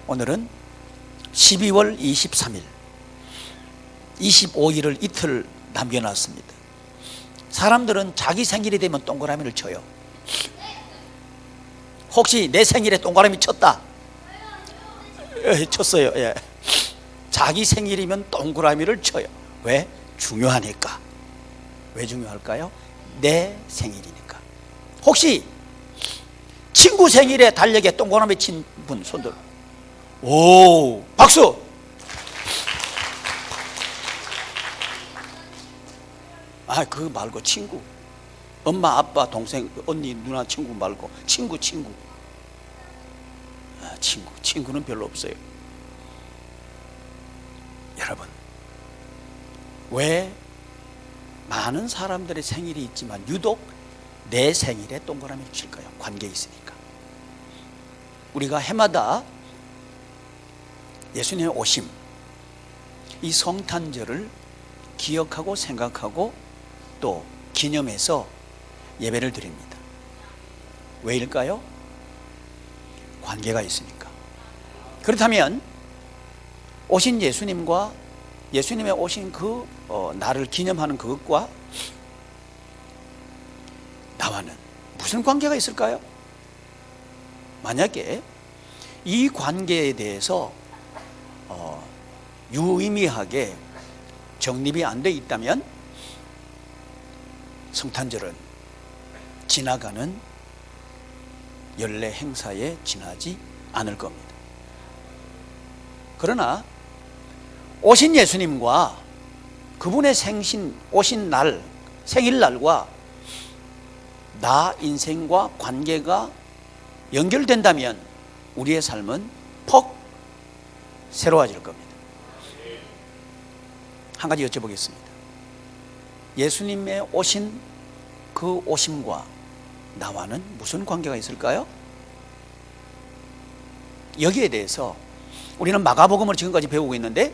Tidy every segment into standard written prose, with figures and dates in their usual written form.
오늘은 12월 23일 25일을 이틀 남겨놨습니다. 사람들은 자기 생일이 되면 동그라미를 쳐요. 혹시 내 생일에 동그라미 쳤다? 쳤어요. 예. 자기 생일이면 동그라미를 쳐요. 왜? 중요하니까. 왜 중요할까요? 내 생일이니까. 혹시 친구 생일에 달력에 동그라미 친 분 손들. 오, 박수. 그거 말고 친구, 엄마, 아빠, 동생, 언니, 누나, 친구 말고 친구는 별로 없어요. 여러분, 왜 많은 사람들의 생일이 있지만 유독 내 생일에 동그라미를 칠까요? 관계 있으니까. 우리가 해마다 예수님의 오심, 이 성탄절을 기억하고 생각하고 또 기념해서 예배를 드립니다. 왜일까요? 관계가 있으니까. 그렇다면 오신 예수님과 예수님의 오신 그 날을 기념하는 그것과 나와는 무슨 관계가 있을까요? 만약에 이 관계에 대해서 유의미하게 정립이 안 돼 있다면 성탄절은 지나가는 연례 행사에 지나지 않을 겁니다. 그러나 오신 예수님과 그분의 오신 날, 생일날과 나 인생과 관계가 연결된다면 우리의 삶은 퍽 새로워질 겁니다. 한 가지 여쭤보겠습니다. 예수님의 오신 그 오심과 나와는 무슨 관계가 있을까요? 여기에 대해서 우리는 마가복음을 지금까지 배우고 있는데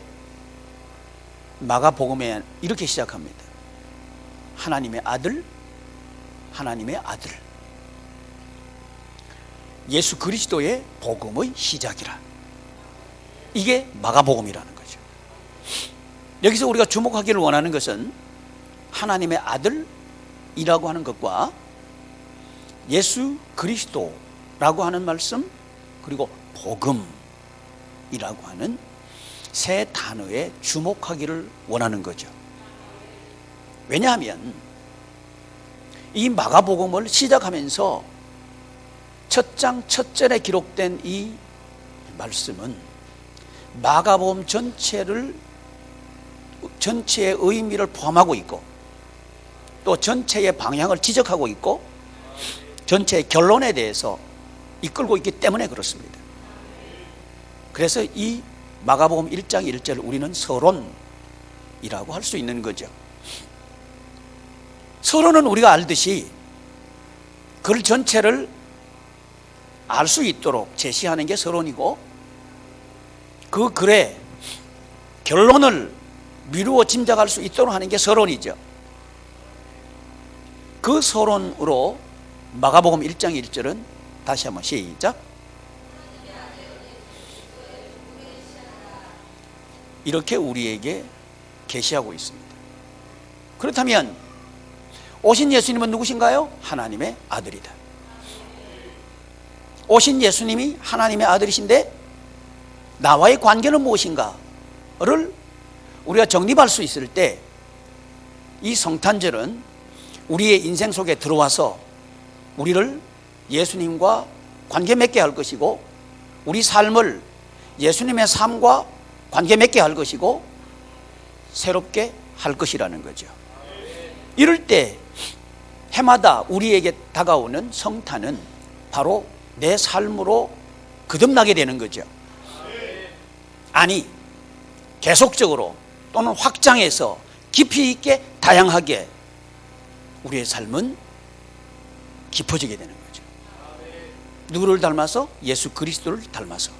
마가복음에 이렇게 시작합니다. 하나님의 아들, 하나님의 아들. 예수 그리스도의 복음의 시작이라. 이게 마가복음이라는 거죠. 여기서 우리가 주목하기를 원하는 것은 하나님의 아들이라고 하는 것과 예수 그리스도라고 하는 말씀, 그리고 복음이라고 하는 세 단어에 주목하기를 원하는 거죠. 왜냐하면 이 마가복음을 시작하면서 첫 장 첫 절에 기록된 이 말씀은 마가복음 전체의 의미를 포함하고 있고 또 전체의 방향을 지적하고 있고 전체의 결론에 대해서 이끌고 있기 때문에 그렇습니다. 그래서 이 마가복음 1장 1절 우리는 서론이라고 할 수 있는 거죠. 서론은 우리가 알듯이 글 전체를 알 수 있도록 제시하는 게 서론이고 그 글의 결론을 미루어 짐작할 수 있도록 하는 게 서론이죠. 그 서론으로 마가복음 1장 1절은 다시 한번 시작. 이렇게 우리에게 계시하고 있습니다. 그렇다면 오신 예수님은 누구신가요? 하나님의 아들이다. 오신 예수님이 하나님의 아들이신데 나와의 관계는 무엇인가를 우리가 정립할 수 있을 때 이 성탄절은 우리의 인생 속에 들어와서 우리를 예수님과 관계 맺게 할 것이고 우리 삶을 예수님의 삶과 관계 맺게 할 것이고 새롭게 할 것이라는 거죠. 이럴 때 해마다 우리에게 다가오는 성탄은 바로 내 삶으로 거듭나게 되는 거죠. 아니, 계속적으로 또는 확장해서 깊이 있게 다양하게 우리의 삶은 깊어지게 되는 거죠. 누구를 닮아서? 예수 그리스도를 닮아서.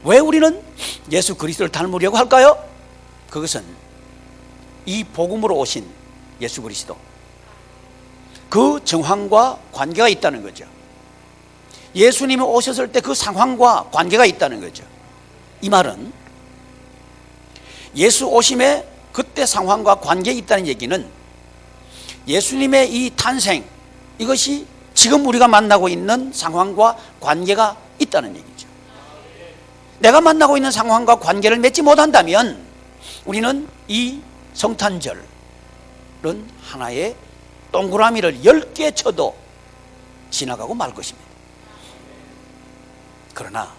왜 우리는 예수 그리스도를 닮으려고 할까요? 그것은 이 복음으로 오신 예수 그리스도, 그 정황과 관계가 있다는 거죠. 예수님이 오셨을 때 그 상황과 관계가 있다는 거죠. 이 말은 예수 오심에 그때 상황과 관계가 있다는 얘기는 예수님의 이 탄생, 이것이 지금 우리가 만나고 있는 상황과 관계가 있다는 얘기죠. 내가 만나고 있는 상황과 관계를 맺지 못한다면 우리는 이 성탄절은 하나의 동그라미를 10개 쳐도 지나가고 말 것입니다. 그러나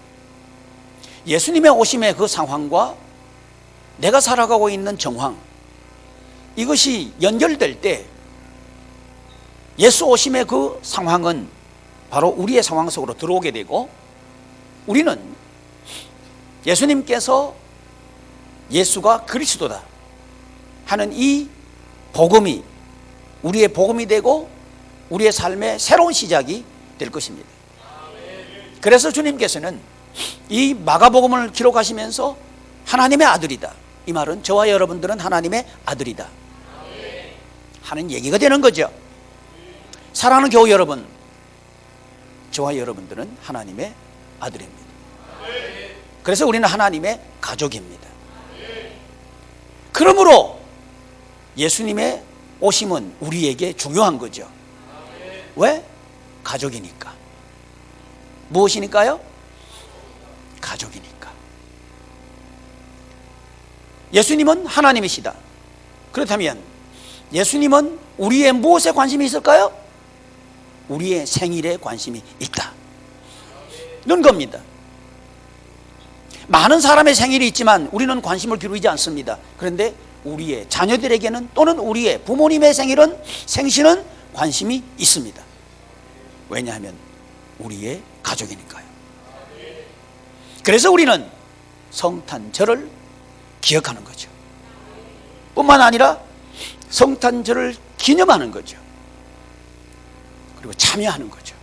예수님의 오심의 그 상황과 내가 살아가고 있는 정황, 이것이 연결될 때 예수 오심의 그 상황은 바로 우리의 상황 속으로 들어오게 되고, 우리는 예수님께서 예수가 그리스도다 하는 이 복음이 우리의 복음이 되고 우리의 삶의 새로운 시작이 될 것입니다. 그래서 주님께서는 이 마가복음을 기록하시면서 하나님의 아들이다, 이 말은 저와 여러분들은 하나님의 아들이다 하는 얘기가 되는 거죠. 사랑하는 교우 여러분, 저와 여러분들은 하나님의 아들입니다. 그래서 우리는 하나님의 가족입니다. 그러므로 예수님의 오심은 우리에게 중요한 거죠. 왜? 가족이니까. 무엇이니까요? 가족이니까. 예수님은 하나님이시다. 그렇다면 예수님은 우리의 무엇에 관심이 있을까요? 우리의 생일에 관심이 있다 는 겁니다. 많은 사람의 생일이 있지만 우리는 관심을 기울이지 않습니다. 그런데 우리의 자녀들에게는, 또는 우리의 부모님의 생신은 관심이 있습니다. 왜냐하면 우리의 가족이니까요. 그래서 우리는 성탄절을 기억하는 거죠. 뿐만 아니라 성탄절을 기념하는 거죠. 그리고 참여하는 거죠.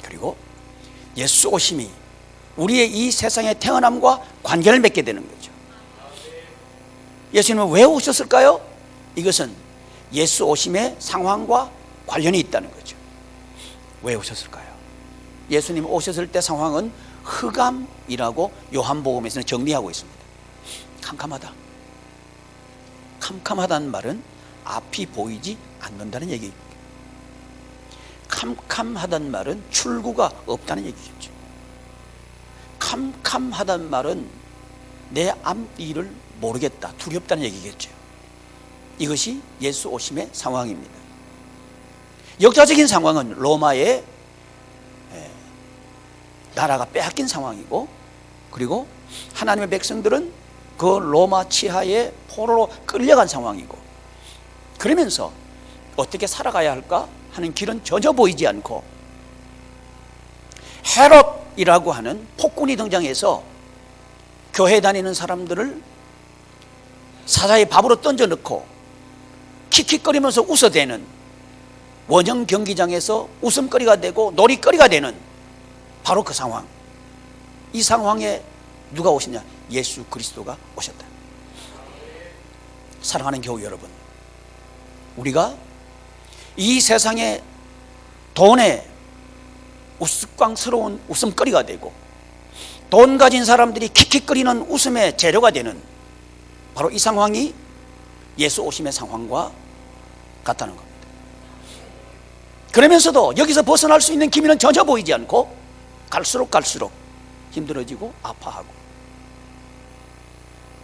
그리고 예수 오심이 우리의 이 세상의 태어남과 관계를 맺게 되는 거죠. 예수님은 왜 오셨을까요? 이것은 예수 오심의 상황과 관련이 있다는 거죠. 왜 오셨을까요? 예수님 오셨을 때 상황은 흑암이라고 요한복음에서는 정리하고 있습니다. 캄캄하다. 캄캄하다는 말은 앞이 보이지 않는다는 얘기입니다. 캄캄하다는 말은 출구가 없다는 얘기겠죠. 캄캄하다는 말은 내 앞일을 모르겠다, 두렵다는 얘기겠죠. 이것이 예수 오심의 상황입니다. 역사적인 상황은 로마의 나라가 빼앗긴 상황이고, 그리고 하나님의 백성들은 그 로마 치하의 포로로 끌려간 상황이고, 그러면서 어떻게 살아가야 할까 하는 길은 전혀 보이지 않고, 헤롯이라고 하는 폭군이 등장해서 교회 다니는 사람들을 사자의 밥으로 던져 넣고 킥킥거리면서 웃어대는, 원형 경기장에서 웃음거리가 되고 놀이거리가 되는 바로 그 상황. 이 상황에 누가 오셨냐? 예수 그리스도가 오셨다. 사랑하는 교우 여러분, 우리가 이 세상에 돈에 우스꽝스러운 웃음거리가 되고 돈 가진 사람들이 킥킥거리는 웃음의 재료가 되는 바로 이 상황이 예수 오심의 상황과 같다는 겁니다. 그러면서도 여기서 벗어날 수 있는 기미는 전혀 보이지 않고 갈수록 힘들어지고 아파하고,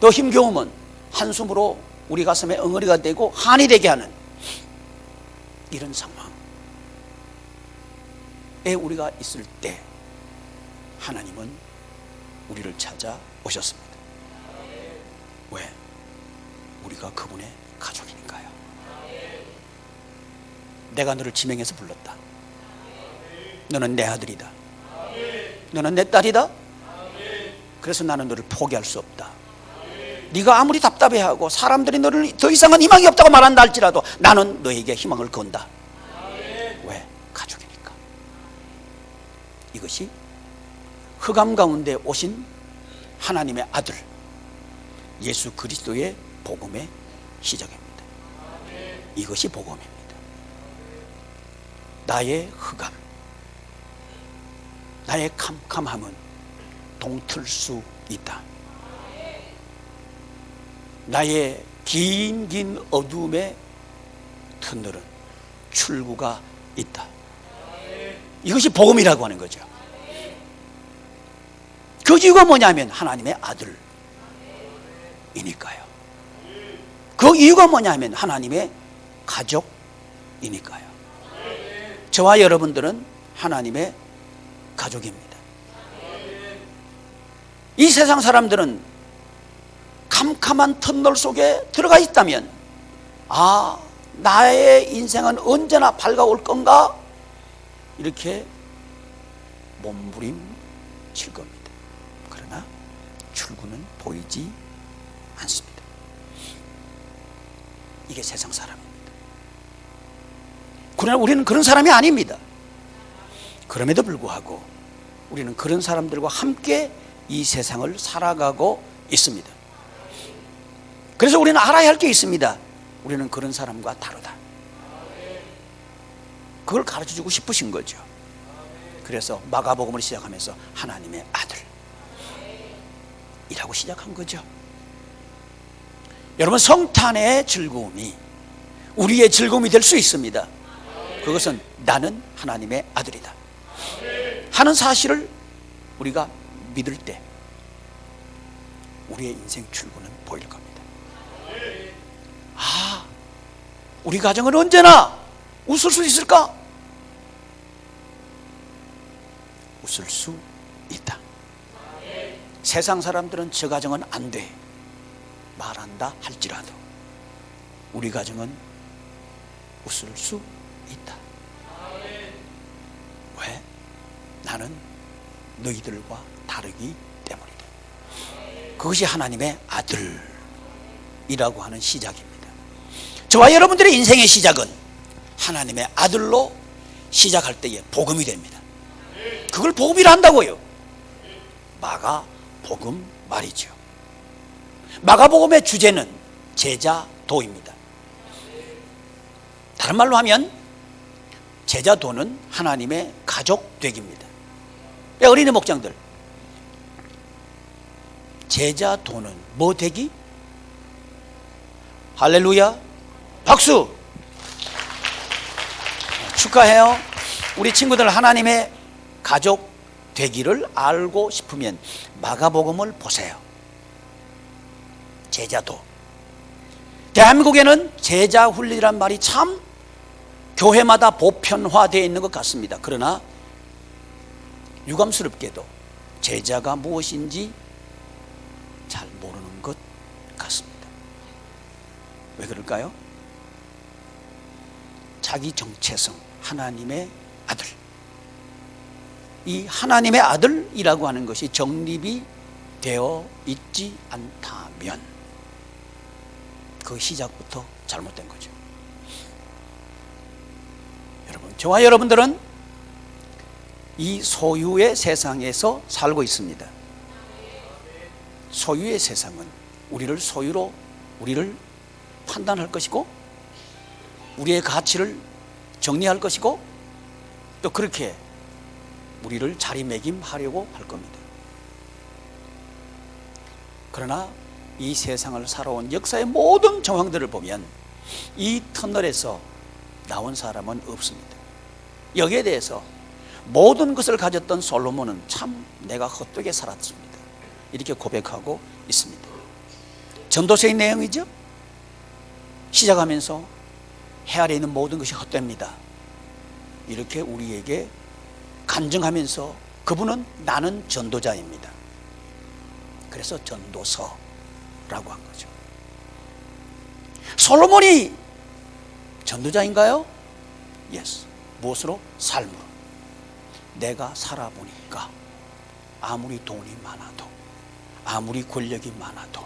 더 힘겨움은 한숨으로 우리 가슴에 엉어리가 되고 한이 되게 하는 이런 상황에 우리가 있을 때 하나님은 우리를 찾아오셨습니다. 왜? 우리가 그분의 가족이니까요. 내가 너를 지명해서 불렀다. 너는 내 아들이다. 너는 내 딸이다. 그래서 나는 너를 포기할 수 없다. 네가 아무리 답답해하고 사람들이 너를 더 이상은 희망이 없다고 말한다 할지라도 나는 너에게 희망을 건다. 왜? 가족이니까. 이것이 흑암 가운데 오신 하나님의 아들 예수 그리스도의 복음의 시작입니다. 이것이 복음입니다. 나의 흑암, 나의 캄캄함은 동틀 수 있다. 나의 긴 어둠의 터널은 출구가 있다. 이것이 복음이라고 하는 거죠. 그 이유가 뭐냐면 하나님의 아들이니까요. 그 이유가 뭐냐면 하나님의 가족이니까요. 저와 여러분들은 하나님의 가족입니다. 이 세상 사람들은 캄캄한 터널 속에 들어가 있다면, 아, 나의 인생은 언제나 밝아올 건가? 이렇게 몸부림칠 겁니다. 그러나 출구는 보이지 않습니다. 이게 세상 사람입니다. 그러나 우리는 그런 사람이 아닙니다. 그럼에도 불구하고 우리는 그런 사람들과 함께 이 세상을 살아가고 있습니다. 그래서 우리는 알아야 할 게 있습니다. 우리는 그런 사람과 다르다. 그걸 가르쳐주고 싶으신 거죠. 그래서 마가복음을 시작하면서 하나님의 아들이라고 시작한 거죠. 여러분, 성탄의 즐거움이 우리의 즐거움이 될 수 있습니다. 그것은 나는 하나님의 아들이다 하는 사실을 우리가 믿을 때 우리의 인생 출구는 보일 겁니다. 아, 우리 가정은 언제나 웃을 수 있을까? 웃을 수 있다. 세상 사람들은 저 가정은 안 돼 말한다 할지라도 우리 가정은 웃을 수 있다. 왜? 나는 너희들과 다르기 때문이다. 그것이 하나님의 아들이라고 하는 시작입니다. 저와 여러분들의 인생의 시작은 하나님의 아들로 시작할 때에 복음이 됩니다. 그걸 복음이라 한다고요. 마가복음 말이죠. 마가복음의 주제는 제자도입니다. 다른 말로 하면 제자도는 하나님의 가족 되기입니다. 어린이 목장들, 제자도는 뭐 되기? 할렐루야, 박수. 축하해요. 우리 친구들 하나님의 가족 되기를 알고 싶으면 마가복음을 보세요. 제자도. 대한민국에는 제자 훈련이란 말이 참 교회마다 보편화되어 있는 것 같습니다. 그러나 유감스럽게도 제자가 무엇인지 잘 모르는 것 같습니다. 왜 그럴까요? 자기 정체성, 하나님의 아들. 이 하나님의 아들이라고 하는 것이 정립이 되어 있지 않다면 그 시작부터 잘못된 거죠. 여러분, 저와 여러분들은 이 소유의 세상에서 살고 있습니다. 소유의 세상은 우리를 소유로 우리를 판단할 것이고 우리의 가치를 정리할 것이고 또 그렇게 우리를 자리매김하려고 할 겁니다. 그러나 이 세상을 살아온 역사의 모든 정황들을 보면 이 터널에서 나온 사람은 없습니다. 여기에 대해서 모든 것을 가졌던 솔로몬은 참 내가 헛되게 살았습니다 이렇게 고백하고 있습니다. 전도서의 내용이죠. 시작하면서 해 아래 있는 모든 것이 헛됩니다 이렇게 우리에게 간증하면서 그분은 나는 전도자입니다. 그래서 전도서라고 한 거죠. 솔로몬이 전도자인가요? Yes. 무엇으로? 삶으로. 내가 살아보니까 아무리 돈이 많아도 아무리 권력이 많아도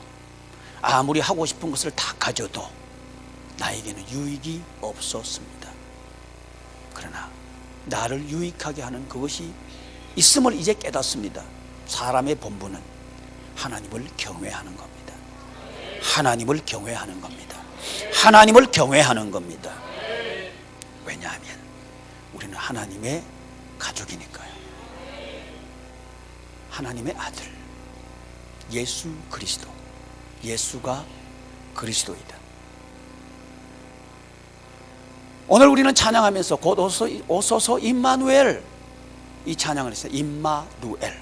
아무리 하고 싶은 것을 다 가져도 나에게는 유익이 없었습니다. 그러나 나를 유익하게 하는 그것이 있음을 이제 깨닫습니다. 사람의 본분은 하나님을 경외하는 겁니다. 하나님을 경외하는 겁니다. 하나님을 경외하는 겁니다. 왜냐하면 우리는 하나님의 가족이니까요. 하나님의 아들 예수 그리스도, 예수가 그리스도이다. 오늘 우리는 찬양하면서 곧 오소서 임마누엘, 이 찬양을 했어요. 임마누엘,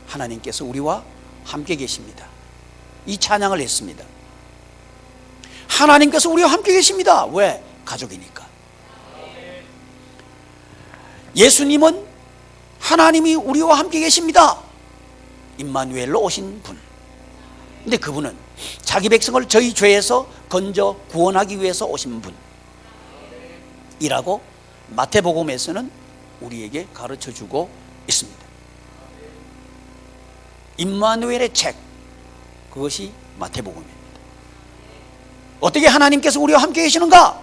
하나님께서 우리와 함께 계십니다. 이 찬양을 했습니다. 하나님께서 우리와 함께 계십니다. 왜? 가족이니까. 예수님은 하나님이 우리와 함께 계십니다. 임마누엘로 오신 분. 근데 그분은 자기 백성을 저희 죄에서 건져 구원하기 위해서 오신 분이라고 마태복음에서는 우리에게 가르쳐주고 있습니다. 임마누엘의 책, 그것이 마태복음입니다. 어떻게 하나님께서 우리와 함께 계시는가?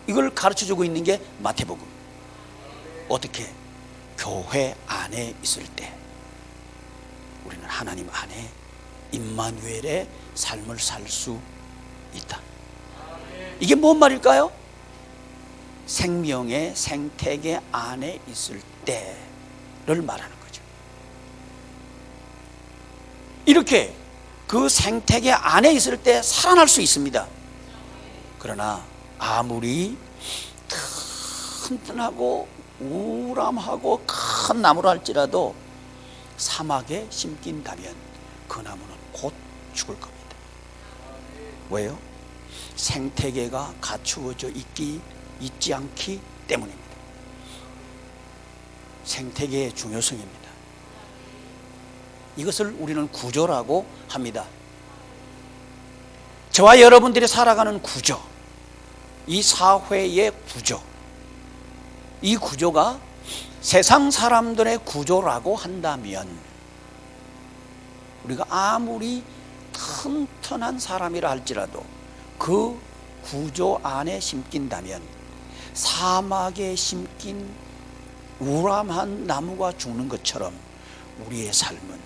이걸 가르쳐주고 있는 게 마태복음. 어떻게? 교회 안에 있을 때 우리는 하나님 안에 임마누엘의 삶을 살 수 있다. 이게 뭔 말일까요? 생명의 생태계 안에 있을 때를 말하는 거죠. 이렇게 그 생태계 안에 있을 때 살아날 수 있습니다. 그러나 아무리 튼튼하고 우람하고 큰 나무라 할지라도 사막에 심긴다면 그 나무는 곧 죽을 겁니다. 왜요? 생태계가 갖추어져 있지 않기 때문입니다. 생태계의 중요성입니다. 이것을 우리는 구조라고 합니다. 저와 여러분들이 살아가는 구조, 이 사회의 구조, 이 구조가 세상 사람들의 구조라고 한다면 우리가 아무리 튼튼한 사람이라 할지라도 그 구조 안에 심긴다면 사막에 심긴 우람한 나무가 죽는 것처럼 우리의 삶은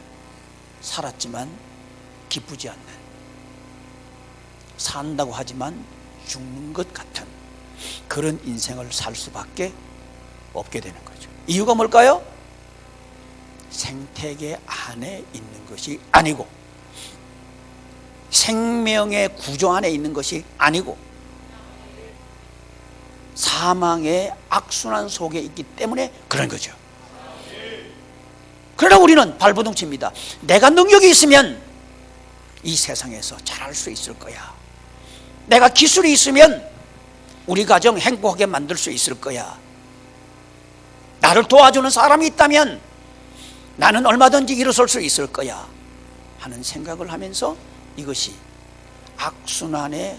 살았지만 기쁘지 않는, 산다고 하지만 죽는 것 같은 그런 인생을 살 수밖에 없게 되는 거죠. 이유가 뭘까요? 생태계 안에 있는 것이 아니고, 생명의 구조 안에 있는 것이 아니고, 사망의 악순환 속에 있기 때문에 그런 거죠. 그러나 우리는 발버둥칩니다. 내가 능력이 있으면 이 세상에서 잘할 수 있을 거야. 내가 기술이 있으면 우리 가정 행복하게 만들 수 있을 거야. 나를 도와주는 사람이 있다면 나는 얼마든지 일어설 수 있을 거야 하는 생각을 하면서 이것이 악순환의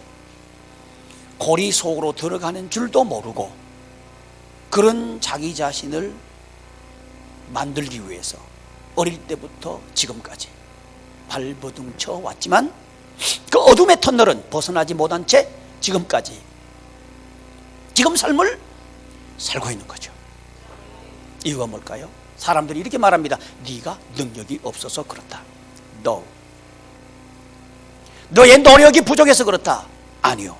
고리 속으로 들어가는 줄도 모르고 그런 자기 자신을 만들기 위해서 어릴 때부터 지금까지 발버둥쳐 왔지만 그 어둠의 터널은 벗어나지 못한 채 지금까지 지금 삶을 살고 있는 거죠. 이유가 뭘까요? 사람들이 이렇게 말합니다. 네가 능력이 없어서 그렇다. No. 너의 노력이 부족해서 그렇다. 아니요.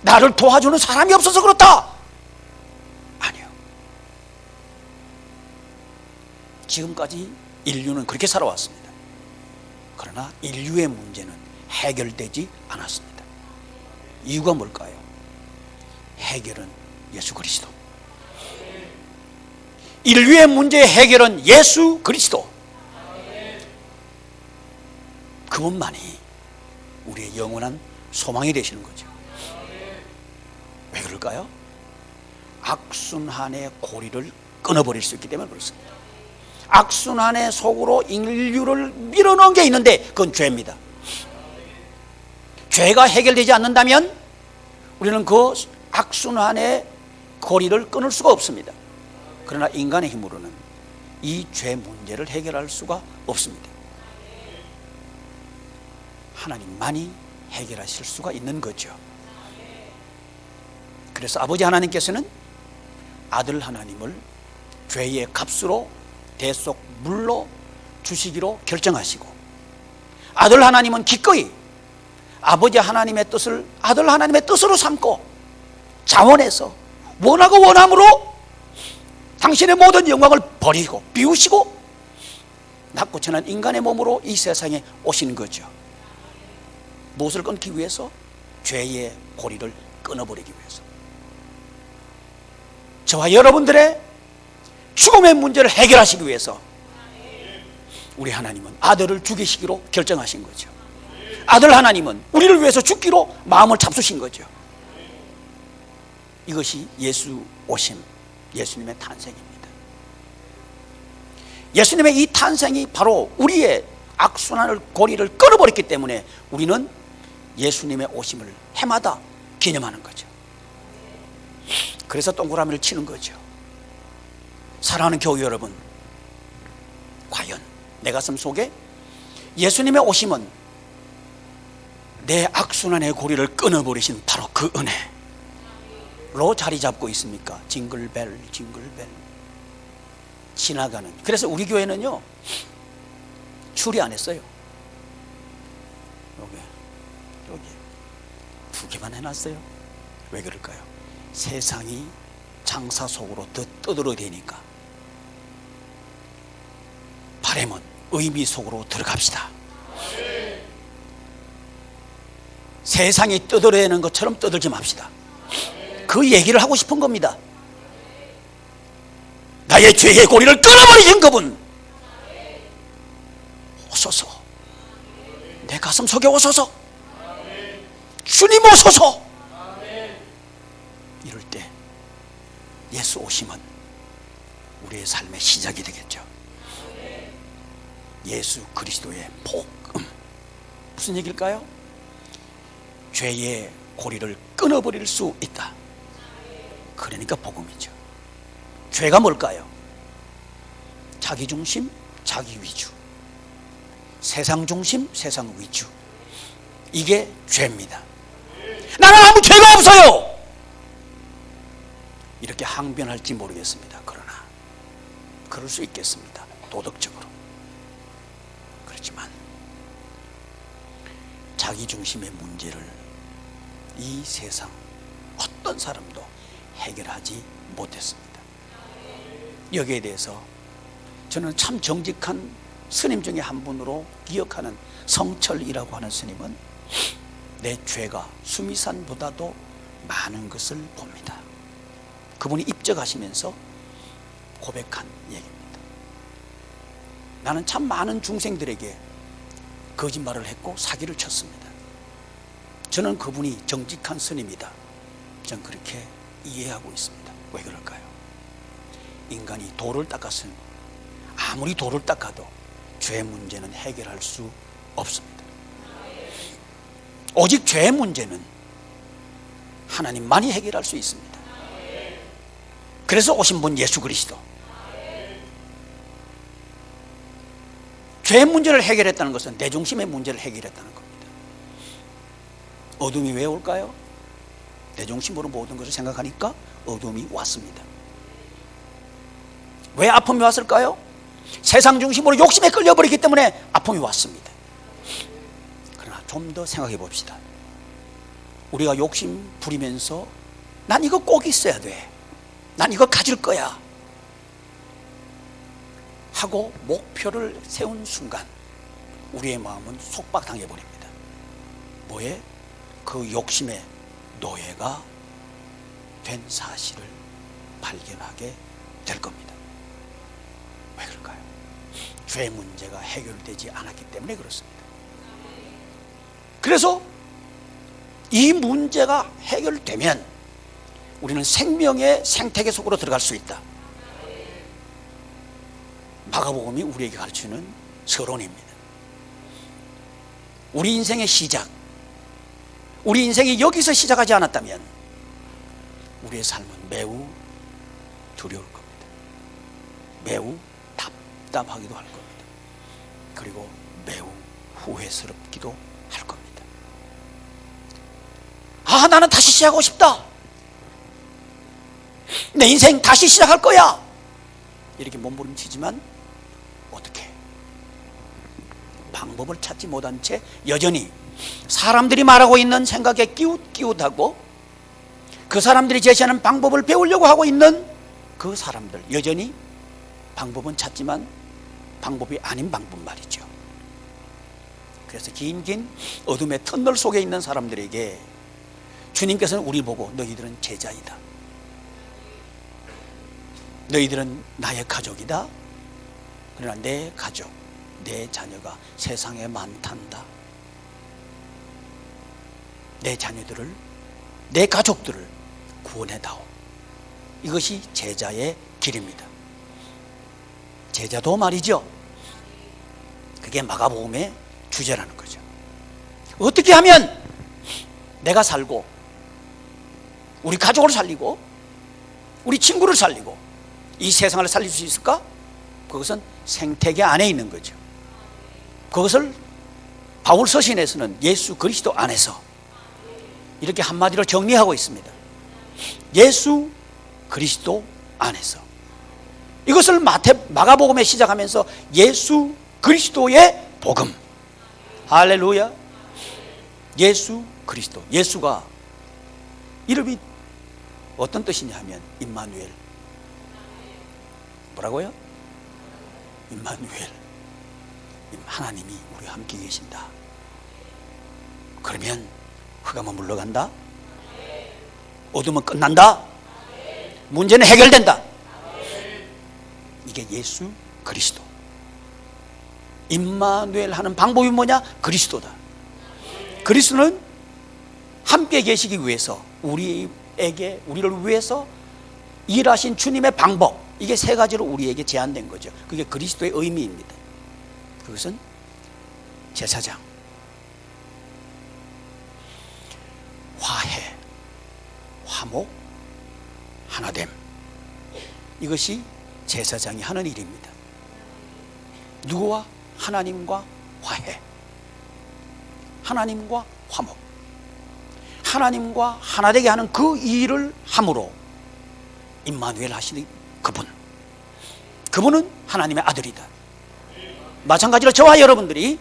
나를 도와주는 사람이 없어서 그렇다. 아니요. 지금까지 인류는 그렇게 살아왔습니다. 그러나 인류의 문제는 해결되지 않았습니다. 이유가 뭘까요? 해결은 예수 그리스도. 인류의 문제의 해결은 예수 그리스도. 그분만이 우리의 영원한 소망이 되시는 거죠. 왜 그럴까요? 악순환의 고리를 끊어버릴 수 있기 때문에 그렇습니다. 악순환의 속으로 인류를 밀어넣은 게 있는데 그건 죄입니다. 죄가 해결되지 않는다면 우리는 그 악순환의 고리를 끊을 수가 없습니다. 그러나 인간의 힘으로는 이 죄 문제를 해결할 수가 없습니다. 하나님만이 해결하실 수가 있는 거죠. 그래서 아버지 하나님께서는 아들 하나님을 죄의 값으로 대속 물로 주시기로 결정하시고, 아들 하나님은 기꺼이 아버지 하나님의 뜻을 아들 하나님의 뜻으로 삼고 자원해서 원하고 원함으로 당신의 모든 영광을 버리고 비우시고 낮고 천한 인간의 몸으로 이 세상에 오신 거죠. 무엇을 끊기 위해서? 죄의 고리를 끊어버리기 위해서. 저와 여러분들의 죽음의 문제를 해결하시기 위해서 우리 하나님은 아들을 죽이시기로 결정하신 거죠. 아들 하나님은 우리를 위해서 죽기로 마음을 잡수신 거죠. 이것이 예수 오심, 예수님의 탄생입니다. 예수님의 이 탄생이 바로 우리의 악순환을, 고리를 끊어버렸기 때문에 우리는 예수님의 오심을 해마다 기념하는 거죠. 그래서 동그라미를 치는 거죠. 사랑하는 교회 여러분, 과연 내 가슴 속에 예수님의 오심은 내 악순환의 고리를 끊어버리신 바로 그 은혜로 자리 잡고 있습니까? 징글벨 징글벨 지나가는. 그래서 우리 교회는요 추리 안 했어요. 여기 2개만 해놨어요. 왜 그럴까요? 세상이 장사 속으로 더 떠들어대니까 바람은 의미 속으로 들어갑시다. 세상이 떠들어대는 것처럼 떠들지 맙시다. 그 얘기를 하고 싶은 겁니다. 나의 죄의 고리를 끊어버리신 그분 오소서, 내 가슴 속에 오소서, 주님 오소서. 이럴 때 예수 오심은 우리의 삶의 시작이 되겠죠. 예수 그리스도의 복음. 무슨 얘기일까요? 죄의 고리를 끊어버릴 수 있다. 그러니까 복음이죠. 죄가 뭘까요? 자기중심, 자기위주, 세상중심, 세상위주. 이게 죄입니다. 나는 아무 죄가 없어요! 이렇게 항변할지 모르겠습니다. 그러나 그럴 수 있겠습니다. 도덕적으로. 그렇지만 자기중심의 문제를 이 세상 어떤 사람도 해결하지 못했습니다. 여기에 대해서 저는 참 정직한 스님 중에 한 분으로 기억하는 성철이라고 하는 스님은 내 죄가 수미산보다도 많은 것을 봅니다. 그분이 입적하시면서 고백한 얘기입니다. 나는 참 많은 중생들에게 거짓말을 했고 사기를 쳤습니다. 저는 그분이 정직한 스님이다, 저는 그렇게 이해하고 있습니다. 왜 그럴까요? 인간이 돌을 닦았으니 아무리 돌을 닦아도 죄 문제는 해결할 수 없습니다. 오직 죄 문제는 하나님만이 해결할 수 있습니다. 그래서 오신 분 예수 그리스도. 죄 문제를 해결했다는 것은 내 중심의 문제를 해결했다는 겁니다. 어둠이 왜 올까요? 내 중심으로 모든 것을 생각하니까 어둠이 왔습니다. 왜 아픔이 왔을까요? 세상 중심으로 욕심에 끌려버리기 때문에 아픔이 왔습니다. 그러나 좀 더 생각해 봅시다. 우리가 욕심 부리면서 난 이거 꼭 있어야 돼, 난 이거 가질 거야 하고 목표를 세운 순간 우리의 마음은 속박당해 버립니다. 뭐에? 그 욕심의 노예가 된 사실을 발견하게 될 겁니다. 왜 그럴까요? 죄 문제가 해결되지 않았기 때문에 그렇습니다. 그래서 이 문제가 해결되면 우리는 생명의 생태계 속으로 들어갈 수 있다. 마가복음이 우리에게 가르치는 서론입니다. 우리 인생의 시작, 우리 인생이 여기서 시작하지 않았다면 우리의 삶은 매우 두려울 겁니다. 매우 답답하기도 할 겁니다. 그리고 매우 후회스럽기도 할 겁니다. 아, 나는 다시 시작하고 싶다, 내 인생 다시 시작할 거야, 이렇게 몸부림치지만 어떻게 방법을 찾지 못한 채 여전히 사람들이 말하고 있는 생각에 끼웃끼웃하고 그 사람들이 제시하는 방법을 배우려고 하고 있는 그 사람들, 여전히 방법은 찾지만 방법이 아닌 방법 말이죠. 그래서 긴 어둠의 터널 속에 있는 사람들에게 주님께서는 우리 보고 너희들은 제자이다, 너희들은 나의 가족이다, 그러나 내 가족, 내 자녀가 세상에 많단다, 내 자녀들을, 내 가족들을 구원해다오. 이것이 제자의 길입니다. 제자도 말이죠, 그게 마가복음의 주제라는 거죠. 어떻게 하면 내가 살고 우리 가족을 살리고 우리 친구를 살리고 이 세상을 살릴 수 있을까? 그것은 생태계 안에 있는 거죠. 그것을 바울 서신에서는 예수 그리스도 안에서 이렇게 한마디로 정리하고 있습니다. 예수 그리스도 안에서. 이것을 마가복음에 시작하면서 예수 그리스도의 복음. 할렐루야. 예수 그리스도. 예수가 이름이 어떤 뜻이냐 하면 임마누엘. 뭐라고요? 임마누엘. 하나님이 우리와 함께 계신다. 그러면 흑암은 물러간다, 어둠은 끝난다, 문제는 해결된다. 이게 예수 그리스도. 임마누엘 하는 방법이 뭐냐? 그리스도다. 그리스도는 함께 계시기 위해서 우리를 위해서 일하신 주님의 방법, 이게 세 가지로 우리에게 제한된 거죠. 그게 그리스도의 의미입니다. 그것은 제사장, 화해, 화목, 하나됨. 이것이 제사장이 하는 일입니다. 누구와? 하나님과 화해, 하나님과 화목, 하나님과 하나되게 하는 그 일을 함으로 임마누엘 하시는 그분은 하나님의 아들이다. 마찬가지로 저와 여러분들이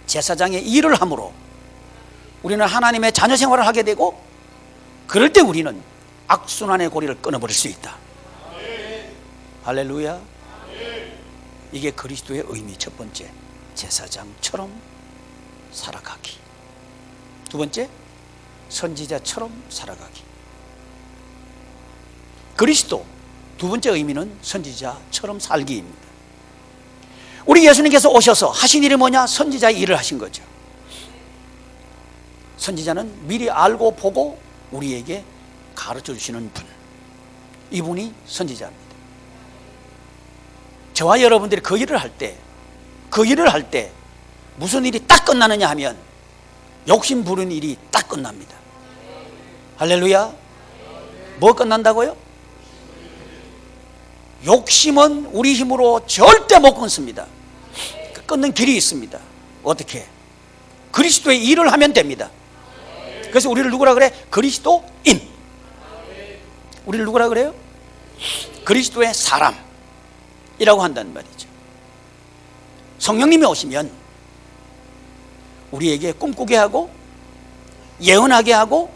제사장의 일을 함으로 우리는 하나님의 자녀 생활을 하게 되고, 그럴 때 우리는 악순환의 고리를 끊어버릴 수 있다. 할렐루야. 이게 그리스도의 의미. 첫 번째, 제사장처럼 살아가기. 두 번째, 선지자처럼 살아가기. 그리스도 두 번째 의미는 선지자처럼 살기입니다. 우리 예수님께서 오셔서 하신 일이 뭐냐? 선지자의 일을 하신 거죠. 선지자는 미리 알고 보고 우리에게 가르쳐 주시는 분, 이분이 선지자입니다. 저와 여러분들이 그 일을 할 때 무슨 일이 딱 끝나느냐 하면 욕심 부리는 일이 딱 끝납니다. 할렐루야. 뭐 끝난다고요? 욕심은 우리 힘으로 절대 못 끊습니다. 끊는 길이 있습니다. 어떻게? 그리스도의 일을 하면 됩니다. 그래서 우리를 누구라 그래? 그리스도인. 우리를 누구라 그래요? 그리스도의 사람이라고 한다는 말이죠. 성령님이 오시면 우리에게 꿈꾸게 하고 예언하게 하고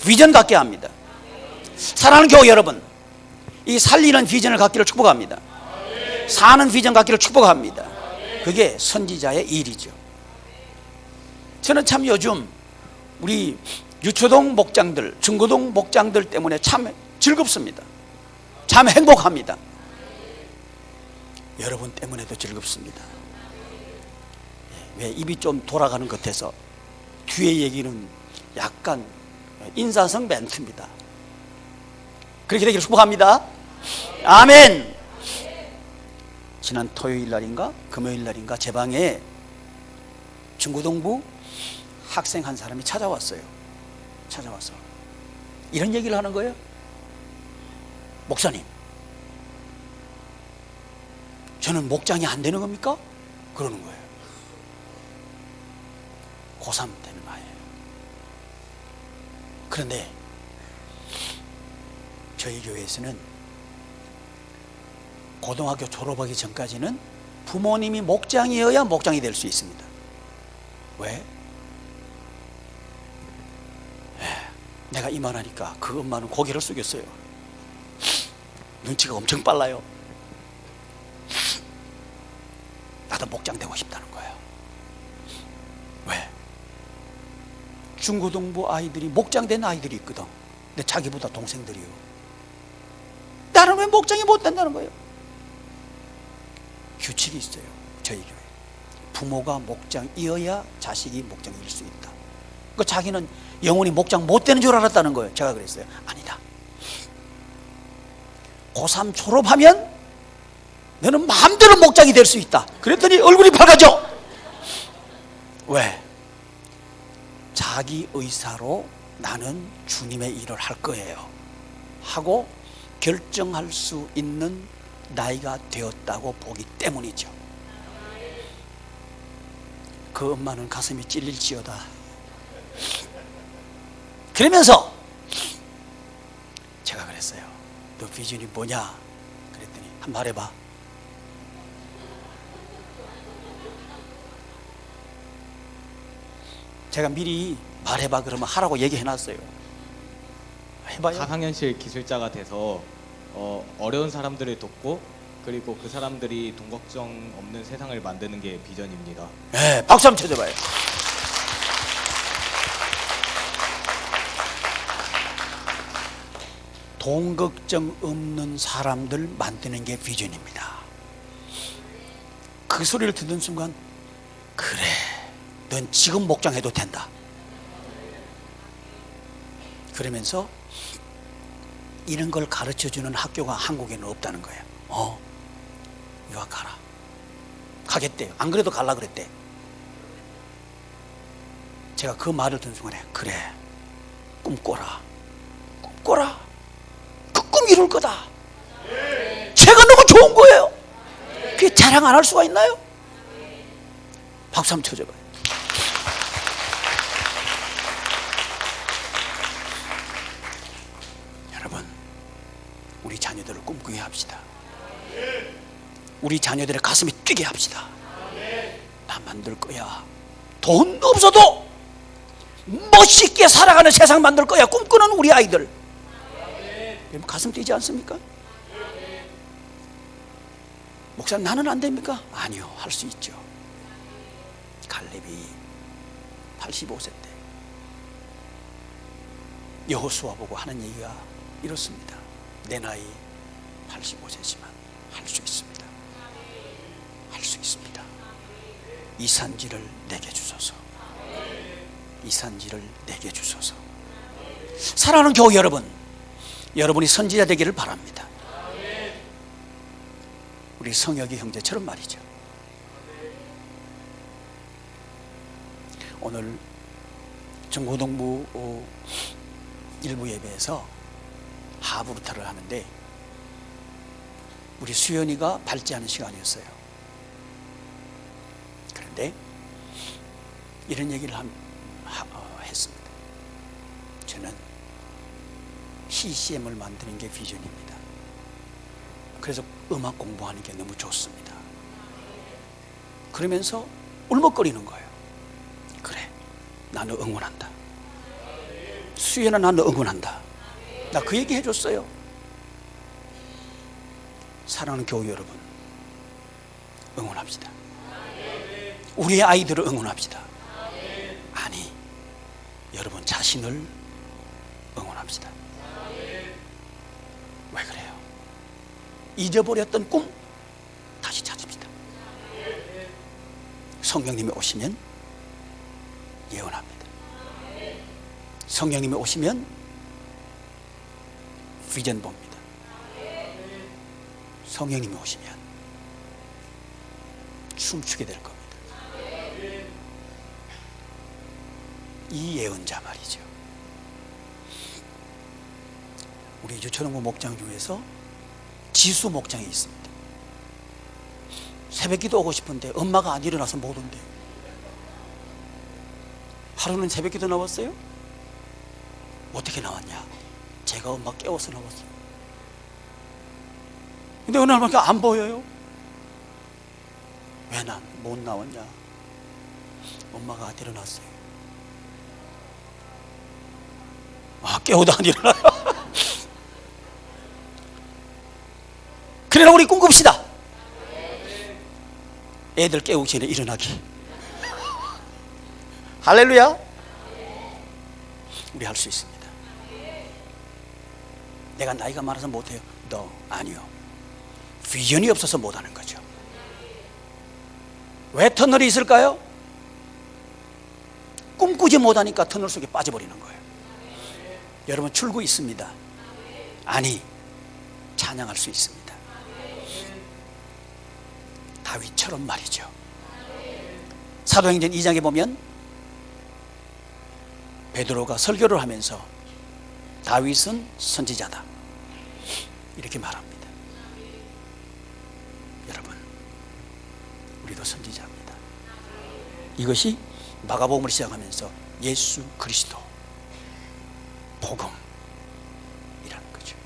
비전 갖게 합니다. 사랑하는 교회 여러분, 이 살리는 비전을 갖기를 축복합니다. 사는 비전 갖기를 축복합니다. 그게 선지자의 일이죠. 저는 참 요즘 우리 유초동 목장들, 중고동 목장들 때문에 참 즐겁습니다. 참 행복합니다. 여러분 때문에도 즐겁습니다. 왜 입이 좀 돌아가는 것 같아서 뒤에 얘기는 약간 인사성 멘트입니다. 그렇게 되기를 축복합니다. 아멘. 지난 토요일 날인가 금요일 날인가 제 방에 중고등부 학생 한 사람이 찾아와서 이런 얘기를 하는 거예요. 목사님, 저는 목장이 안 되는 겁니까? 그러는 거예요. 고3 되는 아이예요. 그런데 저희 교회에서는 고등학교 졸업하기 전까지는 부모님이 목장이어야 목장이 될 수 있습니다. 왜? 내가 이만하니까 그 엄마는 고개를 숙였어요. 눈치가 엄청 빨라요. 나도 목장 되고 싶다는 거예요. 왜? 중고등부 아이들이 목장된 아이들이 있거든. 근데 자기보다 동생들이요. 나는 왜 목장이 못 된다는 거예요? 규칙이 있어요. 저희 교회 부모가 목장이어야 자식이 목장일 수 있다. 그 자기는 영원히 목장 못 되는 줄 알았다는 거예요. 제가 그랬어요. 아니다. 고3 졸업하면 너는 마음대로 목장이 될 수 있다. 그랬더니 얼굴이 밝아져. 왜? 자기 의사로 나는 주님의 일을 할 거예요 하고 결정할 수 있는 나이가 되었다고 보기 때문이죠. 그 엄마는 가슴이 찔릴지어다. 그러면서 제가 그랬어요. 너 비전이 뭐냐? 그랬더니 한번 말해봐. 제가 미리 말해봐 그러면 하라고 얘기해놨어요. 해봐요. 가상현실 기술자가 돼서 어려운 사람들을 돕고 그리고 그 사람들이 돈 걱정 없는 세상을 만드는 게 비전입니다. 네, 박수 한번 쳐줘봐요. 돈 걱정 없는 사람들 만드는 게 비전입니다. 그 소리를 듣는 순간 그래, 넌 지금 목장해도 된다. 그러면서 이런 걸 가르쳐주는 학교가 한국에는 없다는 거예요. 유학 가라. 가겠대요. 안 그래도 갈라 그랬대. 제가 그 말을 듣는 순간에 그래, 꿈꿔라. 꿈꿔라. 그 꿈 이룰 거다. 제가 너무 좋은 거예요. 그게 자랑 안 할 수가 있나요? 박수 한번 쳐줘봐요. 여러분, 우리 자녀들을 꿈꾸게 합시다. 우리 자녀들의 가슴이 뛰게 합시다. 나 만들 거야. 돈 없어도 멋있게 살아가는 세상 만들 거야. 꿈꾸는 우리 아이들. 여러분 가슴 뛰지 않습니까? 목사님 나는 안 됩니까? 아니요, 할 수 있죠. 갈렙이 85세 때 여호수아 보고 하는 얘기가 이렇습니다. 내 나이 85세지만 할 수 있습니다. 할 수 있습니다. 이 산지를 내게 주소서. 이 산지를 내게 주소서. 사랑하는 교우 여러분, 여러분이 선지자 되기를 바랍니다. 우리 성혁이 형제처럼 말이죠. 오늘 중고등부 일부 예배에서 하부루타를 하는데 우리 수연이가 발제하는 시간이었어요. 그런데 이런 얘기를 했습니다. 저는 CCM을 만드는 게 비전입니다. 그래서 음악 공부하는 게 너무 좋습니다. 그러면서 울먹거리는 거예요. 그래, 나는 응원한다. 수연아, 나는 응원한다. 나 그 얘기 해줬어요. 사랑하는 교우 여러분, 응원합시다. 우리의 아이들을 응원합시다. 아니, 여러분 자신을 응원합시다. 왜 그래요? 잊어버렸던 꿈 다시 찾읍시다. 성령님이 오시면 예언합니다. 성령님이 오시면 비전 봅니다. 성령님이 오시면 춤추게 될 겁니다. 이 예언자 말이죠. 우리 유천홍구 목장 중에서 지수 목장이 있습니다. 새벽기도 오고 싶은데 엄마가 안 일어나서 못 온대요. 하루는 새벽기도 나왔어요? 어떻게 나왔냐? 제가 엄마 깨워서 나왔어요. 근데 어느 날 보니까 안 보여요. 왜 난 못 나왔냐? 엄마가 안 일어났어요. 깨워도 안 일어나요. 그러나 우리 꿈꿉시다. 애들 깨우기 전에 일어나기. 할렐루야. 우리 할 수 있습니다. 내가 나이가 많아서 못해요. 너 아니요. 비전이 없어서 못하는 거죠. 왜 터널이 있을까요? 꿈꾸지 못하니까 터널 속에 빠져버리는 거예요. 여러분 출구 있습니다. 아니, 찬양할 수 있습니다. 다윗처럼 말이죠. 사도행전 2장에 보면 베드로가 설교를 하면서 다윗은 선지자다 이렇게 말합니다. 여러분, 우리도 선지자입니다. 이것이 마가복음을 시작하면서 예수 그리스도 복음이라는 거죠.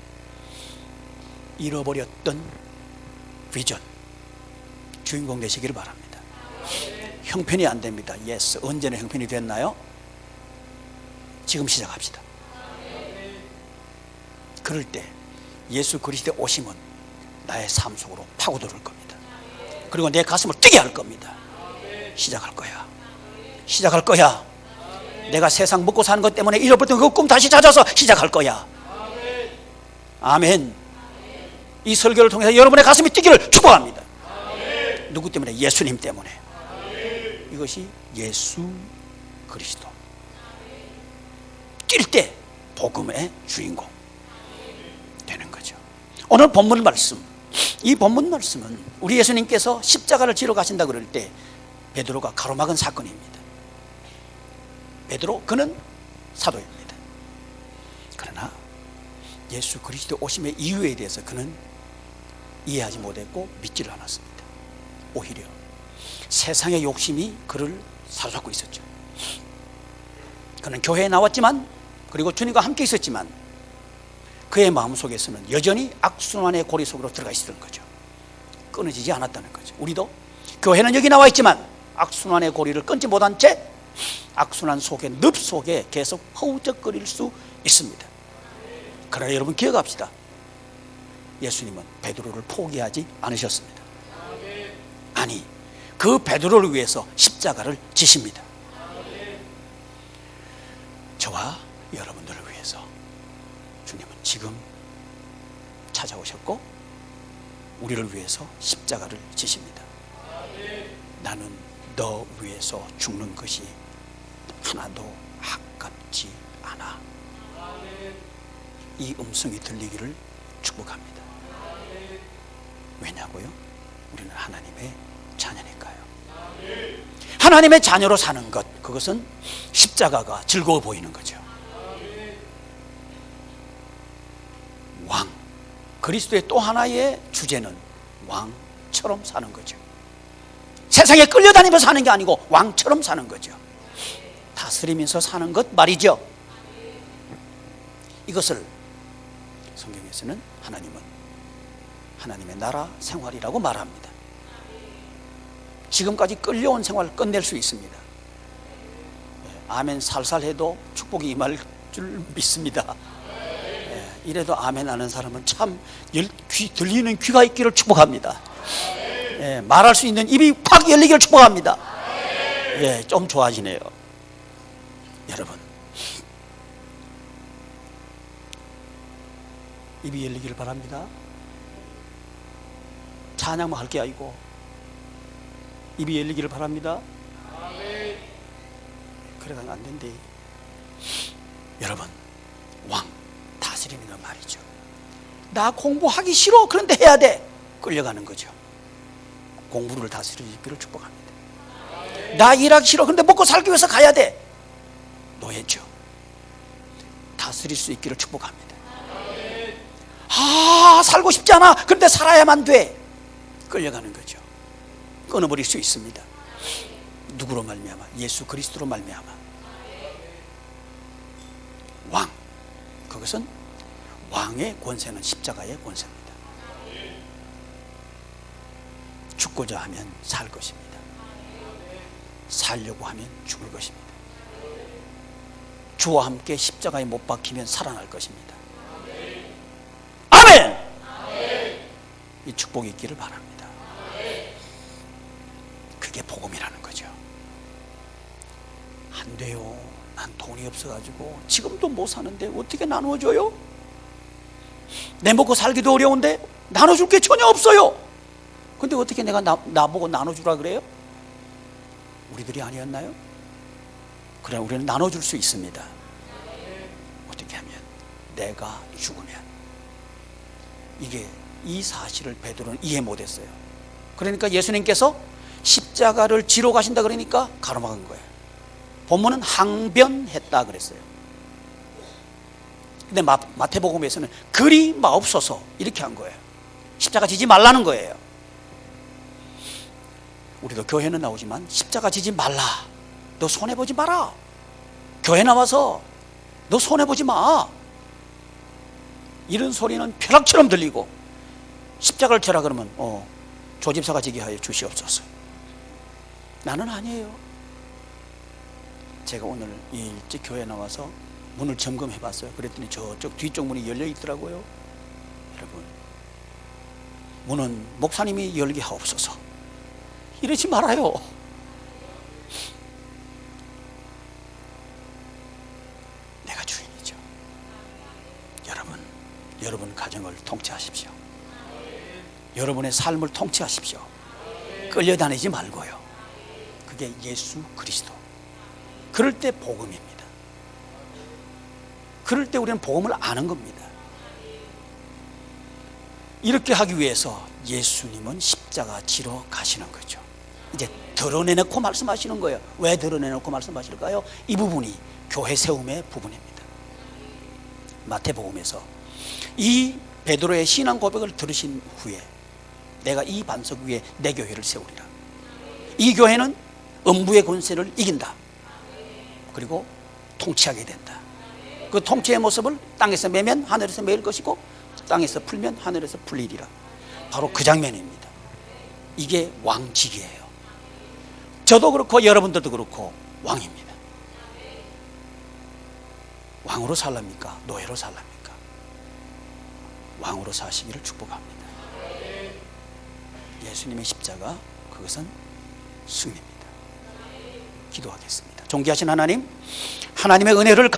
잃어버렸던 비전 주인공 되시기를 바랍니다. 형편이 안 됩니다. 예스. 언제나 형편이 됐나요? 지금 시작합시다. 그럴 때 예수 그리스도의 오심은 나의 삶 속으로 파고들을 겁니다. 그리고 내 가슴을 뛰게 할 겁니다. 시작할 거야. 시작할 거야. 내가 세상 먹고 사는 것 때문에 잃어버렸던 그 꿈 다시 찾아서 시작할 거야. 아멘. 이 설교를 통해서 여러분의 가슴이 뛰기를 축복합니다. 누구 때문에? 예수님 때문에. 이것이 예수 그리스도. 뛸 때 복음의 주인공 되는 거죠. 오늘 본문 말씀, 이 본문 말씀은 우리 예수님께서 십자가를 지러 가신다 그럴 때 베드로가 가로막은 사건입니다. 베드로, 그는 사도입니다. 그러나 예수 그리스도 오심의 이유에 대해서 그는 이해하지 못했고 믿지를 않았습니다. 오히려 세상의 욕심이 그를 사로잡고 있었죠. 그는 교회에 나왔지만, 그리고 주님과 함께 있었지만 그의 마음속에서는 여전히 악순환의 고리 속으로 들어가 있었던 거죠. 끊어지지 않았다는 거죠. 우리도 교회는 여기 나와 있지만 악순환의 고리를 끊지 못한 채 악순환 속에, 늪 속에 계속 허우적거릴 수 있습니다. 그러나 여러분 기억합시다. 예수님은 베드로를 포기하지 않으셨습니다. 아니, 그 베드로를 위해서 십자가를 지십니다. 저와 여러분들을 위해서 주님은 지금 찾아오셨고 우리를 위해서 십자가를 지십니다. 나는 너 위해서 죽는 것이 하나도 아깝지 않아. 이 음성이 들리기를 축복합니다. 왜냐고요? 우리는 하나님의 자녀니까요. 하나님의 자녀로 사는 것, 그것은 십자가가 즐거워 보이는 거죠. 왕, 그리스도의 또 하나의 주제는 왕처럼 사는 거죠. 세상에 끌려다니면서 사는 게 아니고 왕처럼 사는 거죠. 다스리면서 사는 것 말이죠. 이것을 성경에서는 하나님의 나라 생활이라고 말합니다. 지금까지 끌려온 생활을 끝낼 수 있습니다. 아멘 살살 해도 축복이 임할 줄 믿습니다. 이래도 아멘 하는 사람은 참 들리는 귀가 있기를 축복합니다. 말할 수 있는 입이 팍 열리기를 축복합니다. 좀 좋아지네요. 여러분, 입이 열리기를 바랍니다. 찬양만 할 게 아니고 입이 열리기를 바랍니다. 그래가면 안 된대. 여러분, 왕 다스리는 말이죠. 나 공부하기 싫어. 그런데 해야 돼. 끌려가는 거죠. 공부를 다스리기를 축복합니다. 나 일하기 싫어. 그런데 먹고 살기 위해서 가야 돼. 노예죠. 다스릴 수 있기를 축복합니다. 살고 싶지 않아. 그런데 살아야만 돼. 끌려가는 거죠. 끊어버릴 수 있습니다. 누구로 말미암아? 예수 그리스도로 말미암아. 왕, 그것은 왕의 권세는 십자가의 권세입니다. 죽고자 하면 살 것입니다. 살려고 하면 죽을 것입니다. 주와 함께 십자가에 못 박히면 살아날 것입니다. 아멘! 이 축복이 있기를 바랍니다. 그게 복음이라는 거죠. 안 돼요. 난 돈이 없어가지고 지금도 못 사는데 어떻게 나눠줘요? 내 먹고 살기도 어려운데 나눠줄 게 전혀 없어요. 근데 어떻게 내가 나보고 나눠주라 그래요? 우리들이 아니었나요? 그래, 우리는 나눠줄 수 있습니다. 어떻게 하면? 내가 죽으면. 이 사실을 베드로는 이해 못했어요. 그러니까 예수님께서 십자가를 지러 가신다 그러니까 가로막은 거예요. 본문은 항변했다 그랬어요. 근데 마태복음에서는 그리 마옵소서 이렇게 한 거예요. 십자가 지지 말라는 거예요. 우리도 교회는 나오지만 십자가 지지 말라. 너 손해보지 마라. 교회 나와서 너 손해보지 마. 이런 소리는 벼락처럼 들리고, 십자가를 져라 그러면 조집사가 지게 하여 주시옵소서. 나는 아니에요. 제가 오늘 일찍 교회 나와서 문을 점검해 봤어요. 그랬더니 저쪽 뒤쪽 문이 열려 있더라고요. 여러분, 문은 목사님이 열게 하옵소서. 이러지 말아요. 내가 주인이죠. 여러분 가정을 통치하십시오. 여러분의 삶을 통치하십시오. 끌려다니지 말고요. 그게 예수 그리스도. 그럴 때 복음입니다. 그럴 때 우리는 복음을 아는 겁니다. 이렇게 하기 위해서 예수님은 십자가 지러 가시는 거죠. 이제 드러내놓고 말씀하시는 거예요. 왜 드러내놓고 말씀하실까요? 이 부분이 교회 세움의 부분입니다. 마태복음에서 이 베드로의 신앙 고백을 들으신 후에 내가 이 반석 위에 내 교회를 세우리라. 이 교회는 음부의 권세를 이긴다. 그리고 통치하게 된다. 그 통치의 모습을 땅에서 매면 하늘에서 매일 것이고 땅에서 풀면 하늘에서 풀리리라. 바로 그 장면입니다. 이게 왕직이에요. 저도 그렇고 여러분들도 그렇고 왕입니다. 왕으로 살랍니까? 노예로 살랍니까? 왕으로 사시기를 축복합니다. 예수님의 십자가, 그것은 승리입니다. 기도하겠습니다. 존귀하신 하나님, 하나님의 은혜를